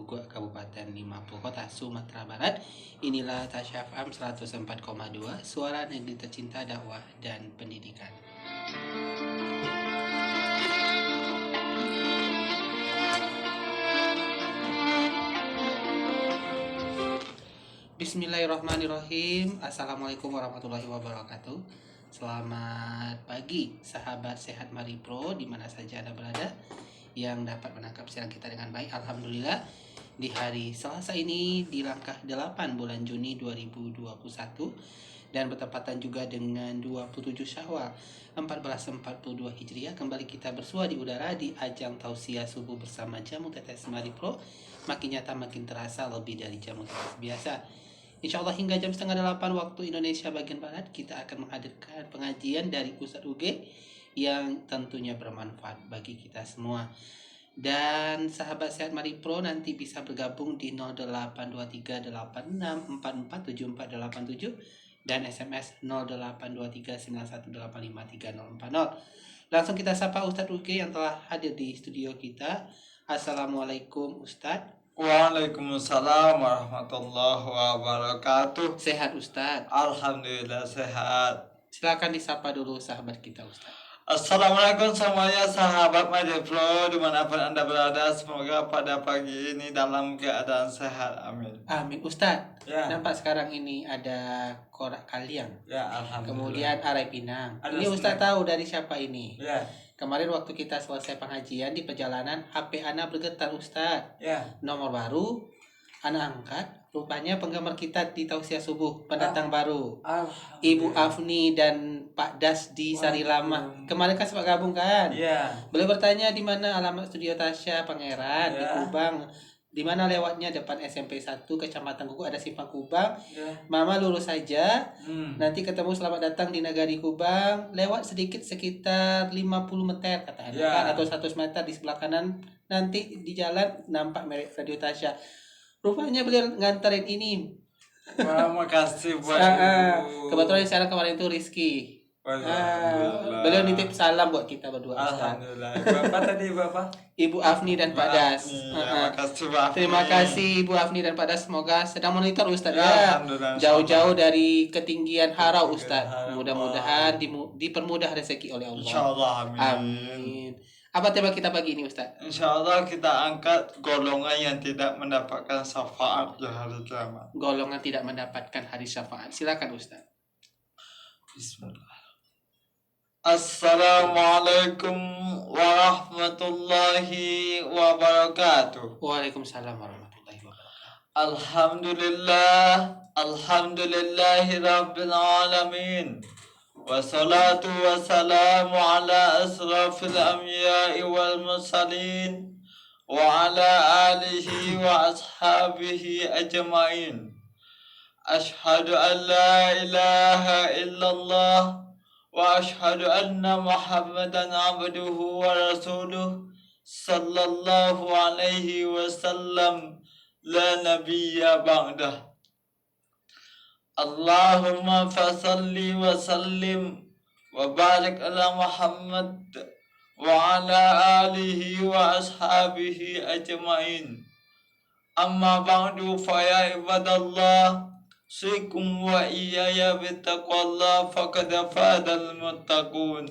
Guguk, Kabupaten 50 Kota, Sumatera Barat. Inilah Tasya FM 104,2, Suara Negeri Tercinta Dakwah dan Pendidikan. Bismillahirrahmanirrahim. Assalamualaikum warahmatullahi wabarakatuh. Selamat pagi sahabat Sehat Mari Pro di mana saja Anda berada yang dapat menangkap siaran kita dengan baik. Alhamdulillah di hari Selasa ini di langkah 8 bulan Juni 2021 dan bertepatan juga dengan 27 Syawal 1442 Hijriah, kembali kita bersua di udara di ajang tausiah subuh bersama Jamu Tetes Mari Pro. Makin nyata makin terasa lebih dari jamu tetes biasa. Insya Allah hingga jam 7:30 waktu Indonesia bagian Barat kita akan menghadirkan pengajian dari Ustadz UG yang tentunya bermanfaat bagi kita semua. Dan sahabat Sehat Mari Pro nanti bisa bergabung di 082386447487 dan SMS 082391853040. Langsung kita sapa Ustadz UG yang telah hadir di studio kita. Assalamualaikum Ustadz. Waalaikumsalam warahmatullahi wabarakatuh. Sehat Ustadz? Alhamdulillah sehat. Silakan disapa dulu sahabat kita Ustadz. Assalamualaikum semuanya sahabat Mari Pro dimanapun Anda berada. Semoga pada pagi ini dalam keadaan sehat. Amin. Amin. Ustadz, Ya. nampak sekarang ini ada korak kaliang. Ya, alhamdulillah. Kemudian arai pinang. Ada Ini Ustadz tahu dari siapa ini? Ya. Kemarin waktu kita selesai pengajian di perjalanan, HP Ana bergetar Ustadz. Ya. Nomor baru, Ana angkat. Rupanya penggemar kita di tausiah subuh, pendatang baru. Ibu Afni dan Pak Das di Sari Lama. Kemarin kan sempat gabung kan? Ya. Beliau bertanya di mana alamat studio Tasya Pangeran di Kubang. Di mana lewatnya depan SMP 1 Kecamatan Guguk, ada Simpang Kubang. Ya. Mama lurus saja. Nanti ketemu selamat datang di Nagari Kubang. Lewat sedikit sekitar 50 meter kata Anda kan, atau 100 meter di sebelah kanan. Nanti di jalan nampak merek Radio Tasya. Rupanya beliau nganterin ini. Wah, makasih buat Ibu. Kebetulan yang sekarang kemarin itu Rizky. Alhamdulillah. Beliau nitip salam buat kita berdua Ustaz. Alhamdulillah. Bapak tadi Bapak? Ibu Afni dan Pak Das. Makasih Pak. Terima kasih Ibu Afni dan Pak Das, semoga sedang monitor Ustaz ya. Alhamdulillah. Jauh-jauh dari ketinggian harau Ustaz. Harau. Mudah-mudahan dipermudah rezeki oleh Allah. Insyaallah amin. Amin. Apa tema kita pagi ini Ustaz? Insyaallah kita angkat golongan yang tidak mendapatkan syafaat di hari kiamat. Golongan tidak mendapatkan hari syafaat. Silakan Ustaz. Bismillah. Assalamualaikum warahmatullahi wabarakatuh. Waalaikumsalam warahmatullahi wabarakatuh. Alhamdulillahi rabbil alamin. Wassalatu wassalamu ala asrafil anbiya'i wal mursalin wa ala alihi wa ashabihi ajma'in. Ashhadu an la ilaha illallah wa ashhadu anna Muhammadan abduhu wa rasuluh sallallahu alaihi wasallam la nabiyya ba'dah. Allahumma fasalli wa sallim wa barik ala Muhammad wa ala alihi wa ashabihi ajma'in. Amma ba'du fa ya ibadallah, usikum wa iyaya bittaqwallah faqad fadal muttaqun.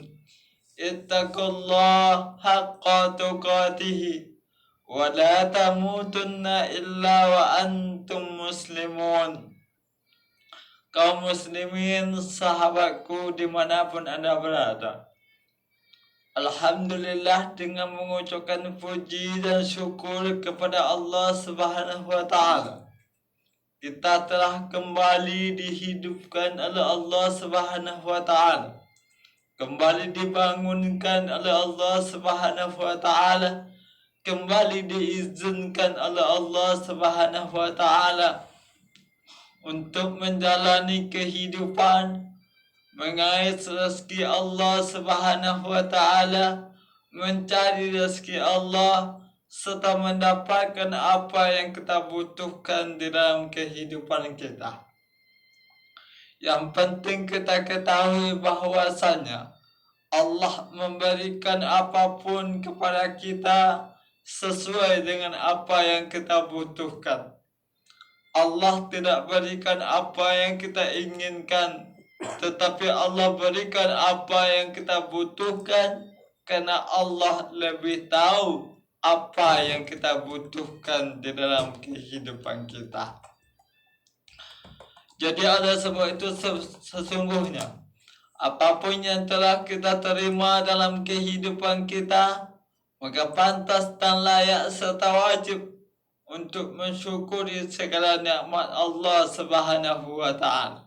Ittaqullah haqqa tuqatih wa la tamutunna illa wa antum muslimun. Kaum muslimin, sahabatku dimanapun Anda berada, Alhamdulillah dengan mengucapkan puji dan syukur kepada Allah Subhanahu wa Ta'ala, kita telah kembali dihidupkan oleh Allah Subhanahu wa Ta'ala, kembali dibangunkan oleh Allah Subhanahu wa Ta'ala, kembali diizinkan oleh Allah Subhanahu wa Ta'ala untuk menjalani kehidupan, mengais rezeki Allah Subhanahu wa Ta'ala, mencari rezeki Allah, serta mendapatkan apa yang kita butuhkan di dalam kehidupan kita. Yang penting kita ketahui bahwasanya Allah memberikan apapun kepada kita sesuai dengan apa yang kita butuhkan. Allah tidak berikan apa yang kita inginkan, tetapi Allah berikan apa yang kita butuhkan, karena Allah lebih tahu apa yang kita butuhkan di dalam kehidupan kita. Jadi ada sebab itu sesungguhnya apapun yang telah kita terima dalam kehidupan kita, maka pantas dan layak serta wajib untuk mensyukuri segala nikmat Allah Subhanahu wa Ta'ala.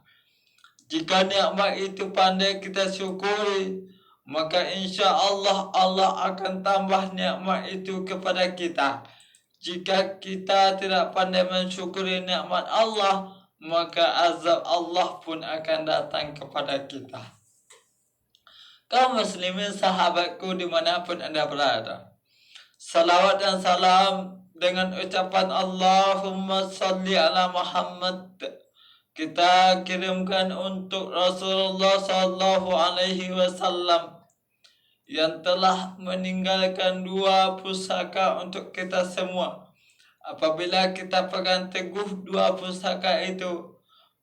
Jika nikmat itu pandai kita syukuri, maka insya Allah Allah akan tambah nikmat itu kepada kita. Jika kita tidak pandai mensyukuri nikmat Allah, maka azab Allah pun akan datang kepada kita. Kaum muslimin sahabatku dimanapun Anda berada, salawat dan salam dengan ucapan Allahumma salli ala Muhammad kita kirimkan untuk Rasulullah sallallahu alaihi wasallam yang telah meninggalkan dua pusaka untuk kita semua. Apabila kita pegang teguh dua pusaka itu,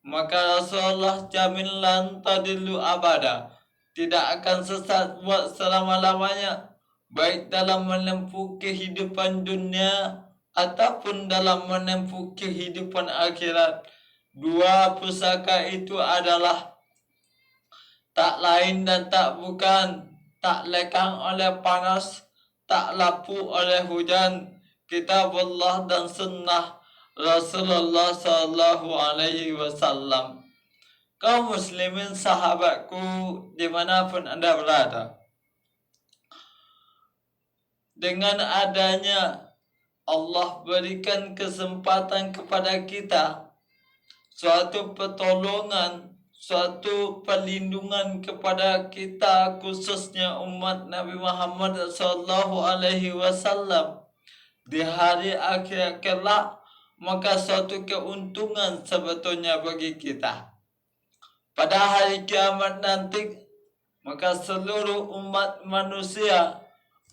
maka Rasulullah jamin lan tadillu abada, tidak akan sesat buat selama-lamanya, baik dalam menempuh kehidupan dunia ataupun dalam menempuh kehidupan akhirat. Dua pusaka itu adalah tak lain dan tak bukan, tak lekang oleh panas, tak lapu oleh hujan, kitab Allah dan sunnah Rasulullah sallallahu alaihi wasallam. Kaum muslimin sahabatku dimanapun Anda berada, dengan adanya Allah berikan kesempatan kepada kita, suatu pertolongan, suatu perlindungan kepada kita, khususnya umat Nabi Muhammad sallallahu alaihi wasallam di hari akhir kelak, maka suatu keuntungan sebetulnya bagi kita. Pada hari kiamat nanti, maka seluruh umat manusia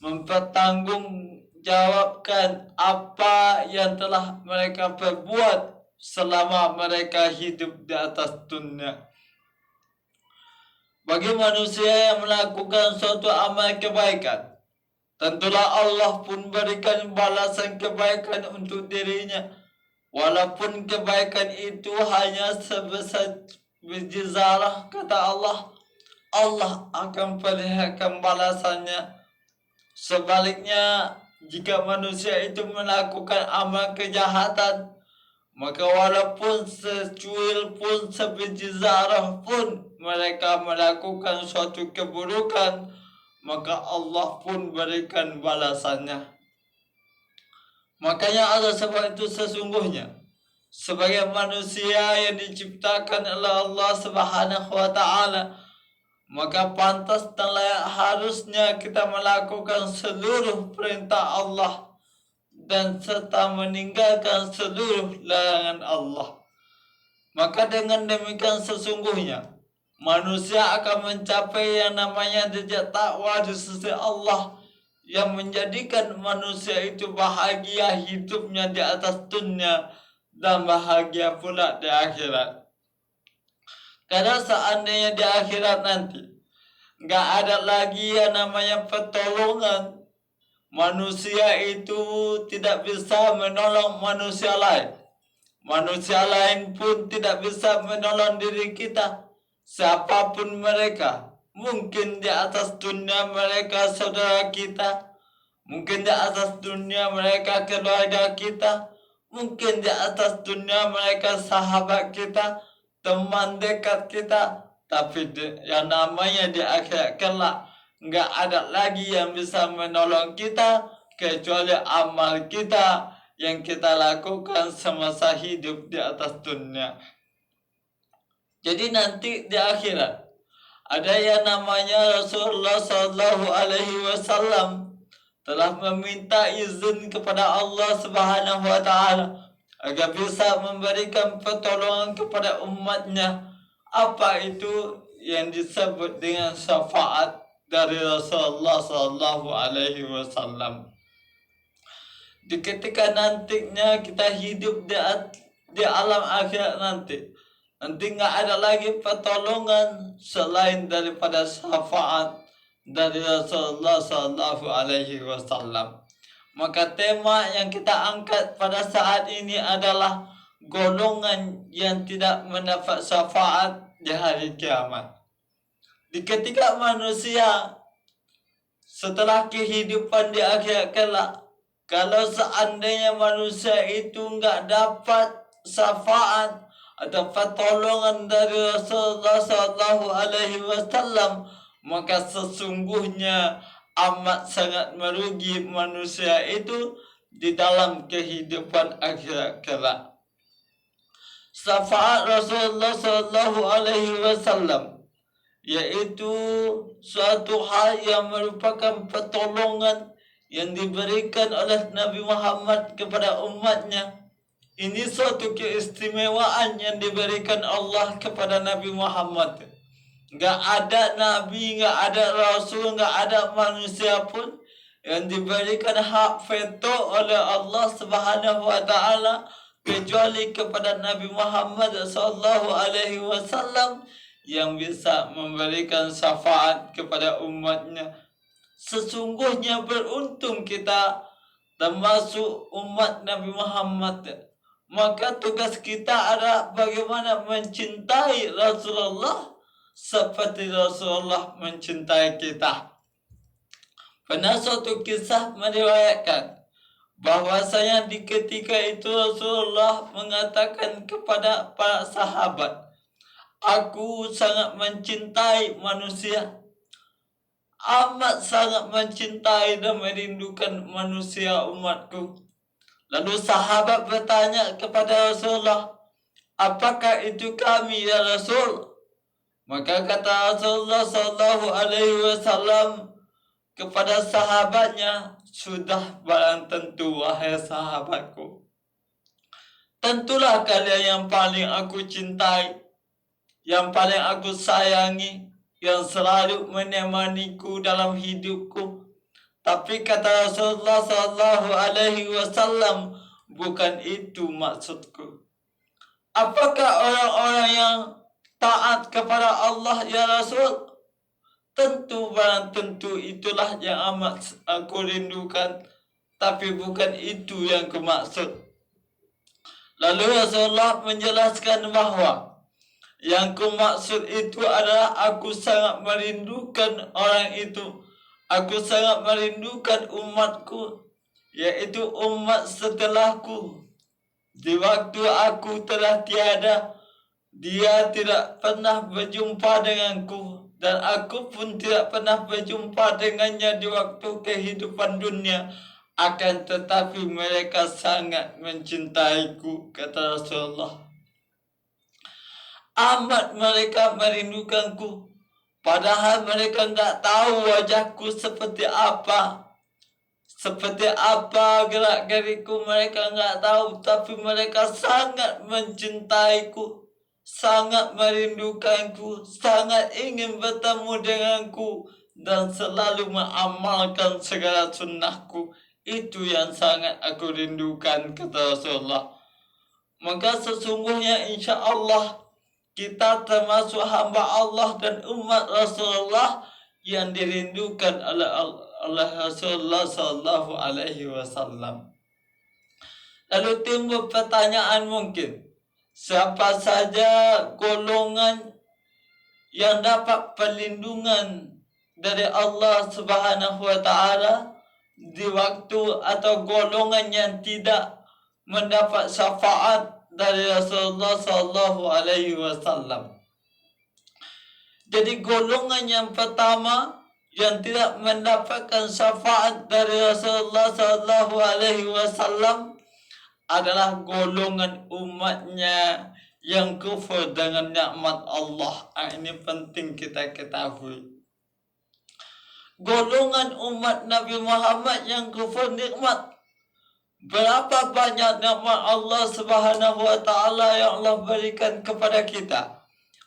mempertanggungjawabkan apa yang telah mereka perbuat selama mereka hidup di atas dunia. Bagi manusia yang melakukan suatu amal kebaikan, tentulah Allah pun berikan balasan kebaikan untuk dirinya. Walaupun kebaikan itu hanya sebesar biji zarah, kata Allah, Allah akan perlihatkan balasannya. Sebaliknya, jika manusia itu melakukan amal kejahatan, maka walaupun secuil pun, sebiji zarah pun mereka melakukan suatu keburukan, maka Allah pun berikan balasannya. Makanya ada sebab itu sesungguhnya sebagai manusia yang diciptakan oleh Allah Subhanahu wa Ta'ala, maka pantas dan layak harusnya kita melakukan seluruh perintah Allah dan serta meninggalkan seluruh larangan Allah. Maka dengan demikian sesungguhnya manusia akan mencapai yang namanya derajat takwa di sisi Allah, yang menjadikan manusia itu bahagia hidupnya di atas dunia dan bahagia pula di akhirat. Karena seandainya di akhirat nanti nggak ada lagi yang namanya pertolongan, manusia itu tidak bisa menolong manusia lain. Manusia lain pun tidak bisa menolong diri kita, siapapun mereka. Mungkin di atas dunia mereka saudara kita, mungkin di atas dunia mereka keluarga kita, mungkin di atas dunia mereka sahabat kita, teman dekat kita. Tapi yang namanya di akhirat kelak, nggak ada lagi yang bisa menolong kita kecuali amal kita yang kita lakukan semasa hidup di atas dunia. Jadi nanti di akhirat ada yang namanya Rasulullah sallallahu alaihi wasallam telah meminta izin kepada Allah Subhanahu wa Ta'ala agar bisa memberikan pertolongan kepada umatnya. Apa itu yang disebut dengan syafaat dari Rasulullah sallallahu alaihi wasallam? di ketika nantinya kita hidup di alam akhirat nanti nggak ada lagi pertolongan selain daripada syafaat dari Rasulullah Sallallahu Alaihi Wasallam. Maka tema yang kita angkat pada saat ini adalah golongan yang tidak mendapat syafaat di hari kiamat. Di ketika manusia setelah kehidupan di akhirat kelak, kalau seandainya manusia itu nggak dapat syafaat atau pertolongan dari Rasulullah Sallallahu Alaihi Wasallam, maka sesungguhnya amat sangat merugi manusia itu di dalam kehidupan akhirat kelak. Syafaat Rasulullah Sallallahu Alaihi Wasallam yaitu suatu hal yang merupakan pertolongan yang diberikan oleh Nabi Muhammad kepada umatnya. Ini suatu keistimewaan yang diberikan Allah kepada Nabi Muhammad. Gak ada nabi, gak ada rasul, gak ada manusia pun yang diberikan hak veto oleh Allah Subhanahu wa taala kecuali kepada Nabi Muhammad sallallahu alaihi wasallam yang bisa memberikan syafaat kepada umatnya. Sesungguhnya beruntung kita termasuk umat Nabi Muhammad. Maka tugas kita adalah bagaimana mencintai Rasulullah seperti Rasulullah mencintai kita. Pernah suatu kisah meriwayatkan bahwasanya di ketika itu Rasulullah mengatakan kepada para sahabat, "Aku sangat mencintai manusia, amat sangat mencintai dan merindukan manusia umatku." Lalu sahabat bertanya kepada Rasulullah, "Apakah itu kami ya Rasul?" Maka kata Rasulullah Sallallahu Alaihi Wasallam kepada sahabatnya, "Sudah barang tentu wahai sahabatku, tentulah kalian yang paling aku cintai, yang paling aku sayangi, yang selalu menemaniku dalam hidupku." Tapi kata Rasulullah Sallallahu Alaihi Wasallam, "Bukan itu maksudku." Apakah orang-orang yang taat kepada Allah ya Rasul? Tentu barang tentu itulah yang amat aku rindukan, tapi bukan itu yang kumaksud. Lalu Rasulullah menjelaskan bahwa yang kumaksud itu adalah aku sangat merindukan orang itu. Aku sangat merindukan umatku, yaitu umat setelahku. Di waktu aku telah tiada, dia tidak pernah berjumpa denganku, dan aku pun tidak pernah berjumpa dengannya di waktu kehidupan dunia. Akan tetapi mereka sangat mencintaiku, kata Rasulullah. Amat mereka merindukanku, padahal mereka tidak tahu wajahku seperti apa. Seperti apa gerak-geriku mereka tidak tahu, tapi mereka sangat mencintaiku, sangat merindukanku, sangat ingin bertemu denganku, dan selalu mengamalkan segala sunnahku. Itu yang sangat aku rindukan, kata Rasulullah. Maka sesungguhnya insya Allah kita termasuk hamba Allah dan umat Rasulullah yang dirindukan oleh Rasulullah Sallallahu Alaihi Wasallam. Lalu timbul pertanyaan mungkin, siapa saja golongan yang dapat perlindungan dari Allah Subhanahu Wa Taala di waktu, atau golongan yang tidak mendapat syafaat dari Rasulullah Sallallahu Alaihi Wasallam. Jadi golongan yang pertama yang tidak mendapatkan syafaat dari Rasulullah Sallallahu Alaihi Wasallam adalah golongan umatnya yang kufur dengan nikmat Allah. Ini penting kita ketahui. Golongan umat Nabi Muhammad yang kufur nikmat. Berapa banyak nikmat Allah Subhanahu Wa Taala yang Allah berikan kepada kita.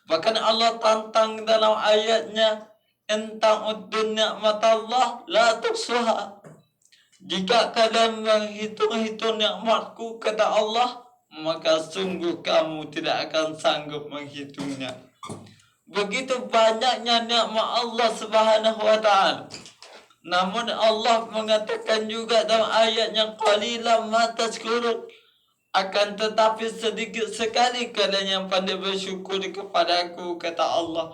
Bahkan Allah tantang dalam ayatnya, "Entang udun nikmat Allah la tuhsuha." Jika kalian menghitung-hitung nikmatku, kata Allah, maka sungguh kamu tidak akan sanggup menghitungnya. Begitu banyaknya nikmat Allah Subhanahu wa taala. Namun Allah mengatakan juga dalam ayat yang qalilan ma tashkurun, akan tetapi sedikit sekali kalian yang pandai bersyukur kepadaku, kata Allah.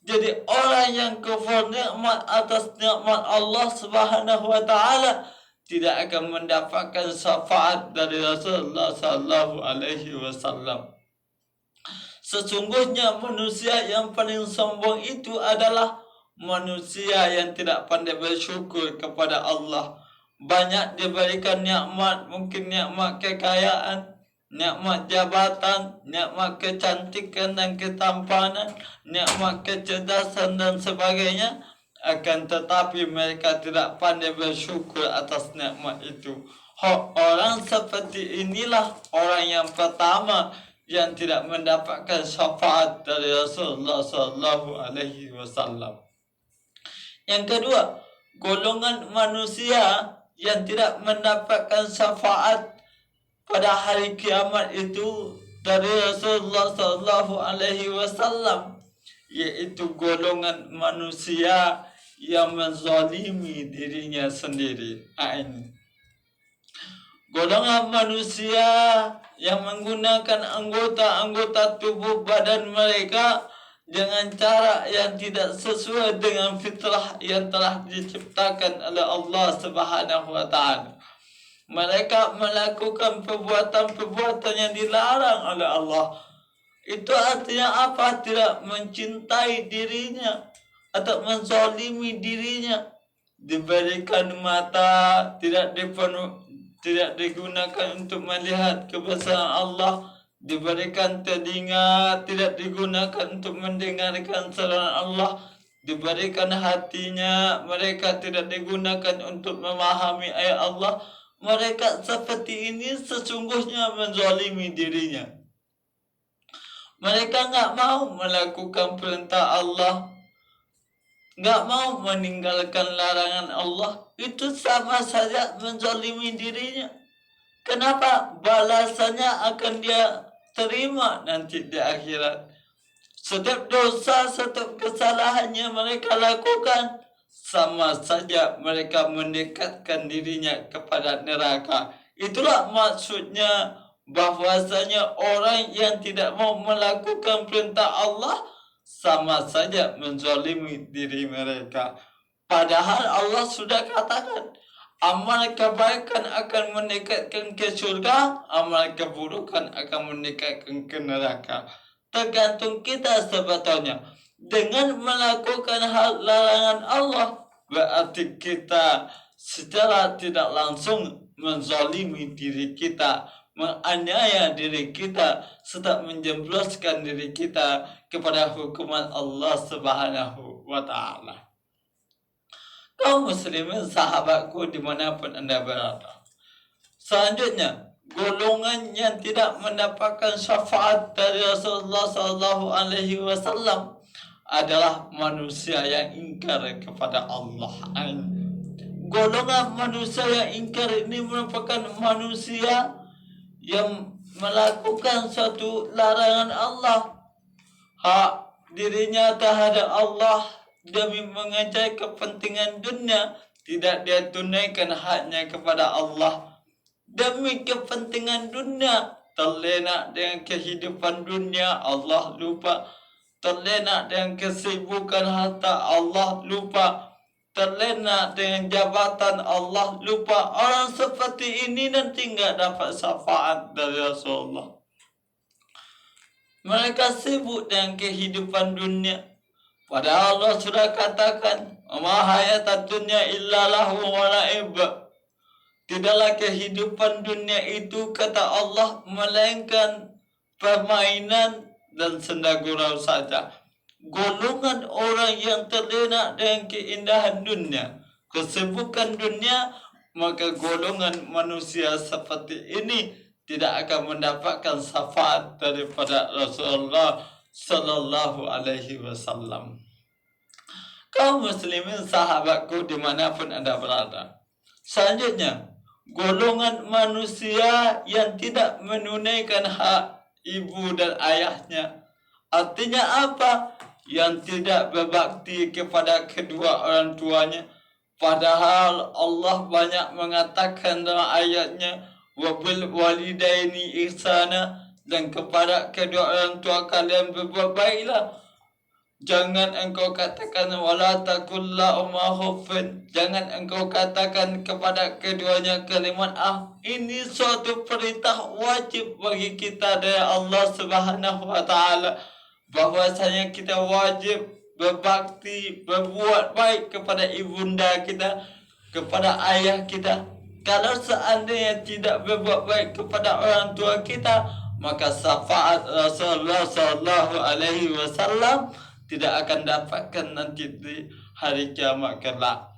Jadi orang yang kufur nikmat atas nikmat Allah Subhanahu wa taala tidak akan mendapatkan syafaat dari Rasulullah sallallahu alaihi wasallam. Sesungguhnya manusia yang paling sombong itu adalah manusia yang tidak pandai bersyukur kepada Allah. Banyak diberikan nikmat, mungkin nikmat kekayaan, nikmat jabatan, nikmat kecantikan dan ketampanan, nikmat kecerdasan dan sebagainya. Akan tetapi mereka tidak pandai bersyukur atas nikmat itu. Orang seperti inilah orang yang pertama yang tidak mendapatkan syafaat dari Rasulullah sallallahu alaihi wasallam. Yang kedua, golongan manusia yang tidak mendapatkan syafaat pada hari kiamat itu dari Rasulullah sallallahu alaihi wasallam, yaitu golongan manusia yang menzalimi dirinya sendiri. Ini golongan manusia yang menggunakan anggota-anggota tubuh badan mereka dengan cara yang tidak sesuai dengan fitrah yang telah diciptakan oleh Allah Subhanahu wa taala. Mereka melakukan perbuatan-perbuatan yang dilarang oleh Allah. Itu artinya apa? Tidak mencintai dirinya atau menzalimi dirinya. Diberikan mata, tidak digunakan untuk melihat kebesaran Allah. Diberikan telinga, tidak digunakan untuk mendengarkan seruan Allah. Diberikan hatinya, mereka tidak digunakan untuk memahami ayat Allah. Mereka seperti ini sesungguhnya menzalimi dirinya. Mereka enggak mau melakukan perintah Allah, enggak mau meninggalkan larangan Allah. Itu sama saja menzalimi dirinya. Kenapa? Balasannya akan dia terima nanti di akhirat. Setiap dosa, setiap kesalahannya mereka lakukan, sama saja mereka mendekatkan dirinya kepada neraka. Itulah maksudnya bahwasanya orang yang tidak mau melakukan perintah Allah sama saja menzalimi diri mereka. Padahal Allah sudah katakan, amal kebaikan akan mendekatkan ke surga, amal keburukan akan mendekatkan ke neraka. Tergantung kita sebetulnya. Dengan melakukan hal larangan Allah, berarti kita secara tidak langsung menzalimi diri kita, menganiaya diri kita, serta menjebloskan diri kita kepada hukuman Allah Subhanahu wa ta'ala. Kaum muslimin sahabatku dimanapun anda berada. Selanjutnya, golongan yang tidak mendapatkan syafaat dari Rasulullah sallallahu alaihi wasallam adalah manusia yang ingkar kepada Allah. Golongan manusia yang ingkar ini merupakan manusia yang melakukan suatu larangan Allah, hak dirinya terhadap Allah demi mengejar kepentingan dunia, tidak dia tunaikan haknya kepada Allah. Demi kepentingan dunia, terlena dengan kehidupan dunia, Allah lupa. Terlena dengan kesibukan harta, Allah lupa. Terlena dengan jabatan, Allah lupa. Orang seperti ini nanti enggak dapat syafaat dari Rasulullah. Mereka sibuk dengan kehidupan dunia. Padahal Allah sudah katakan, "Ma hayatud dunya illa lahu wa la'ib." Tidaklah kehidupan dunia itu, kata Allah, melainkan permainan dan senda gurau saja. Golongan orang yang terlena dengan keindahan dunia, kesibukan dunia, maka golongan manusia seperti ini tidak akan mendapatkan syafaat daripada Rasulullah sallallahu alaihi wasallam. Kaum muslimin sahabatku dimanapun anda berada, Selanjutnya, golongan manusia yang tidak menunaikan hak ibu dan ayahnya. Artinya apa? Yang tidak berbakti kepada kedua orang tuanya. Padahal Allah banyak mengatakan dalam ayatnya, wabil walidaini ihsana, dan kepada kedua orang tua kalian berbuat baiklah. Jangan engkau katakan wala taqul lahuma huffin. Jangan engkau katakan kepada keduanya kalimat Ini suatu perintah wajib bagi kita dari Allah Subhanahu wa taala, bahwasanya kita wajib berbakti, berbuat baik kepada ibunda kita, kepada ayah kita. Kalau seandainya tidak berbuat baik kepada orang tua kita, maka syafaat Rasulullah sallallahu alaihi wasallam tidak akan dapatkan nanti di hari kiamat kelak.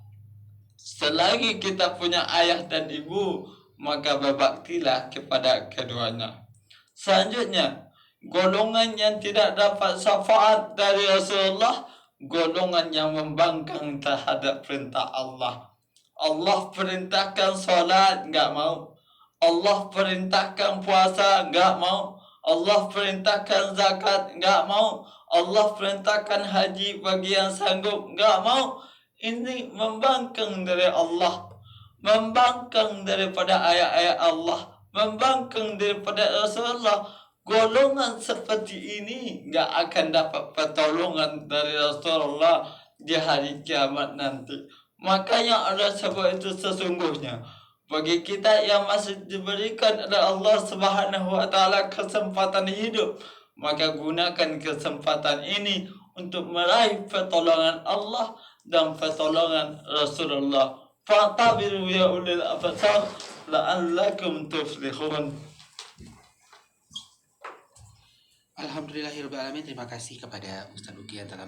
Selagi kita punya ayah dan ibu, maka berbaktilah kepada keduanya. Selanjutnya, golongan yang tidak dapat syafaat dari Rasulullah, golongan yang membangkang terhadap perintah Allah. Allah perintahkan solat, enggak mau. Allah perintahkan puasa, enggak mau. Allah perintahkan zakat, enggak mau. Allah perintahkan haji bagi yang sanggup, enggak mau. Ini membangkang dari Allah, membangkang daripada ayat-ayat Allah, membangkang daripada Rasulullah. Golongan seperti ini enggak akan dapat pertolongan dari Rasulullah di hari kiamat nanti. Makanya oleh sebab itu sesungguhnya bagi kita yang masih diberikan oleh Allah Subhanahu wa taala kesempatan hidup, maka gunakan kesempatan ini untuk meraih pertolongan Allah dan pertolongan Rasulullah. Fa'tabiru ya ulil absar la'allakum tuflihun. Alhamdulillahirrahmanirrahim. Terima kasih kepada Ustaz Uki yang telah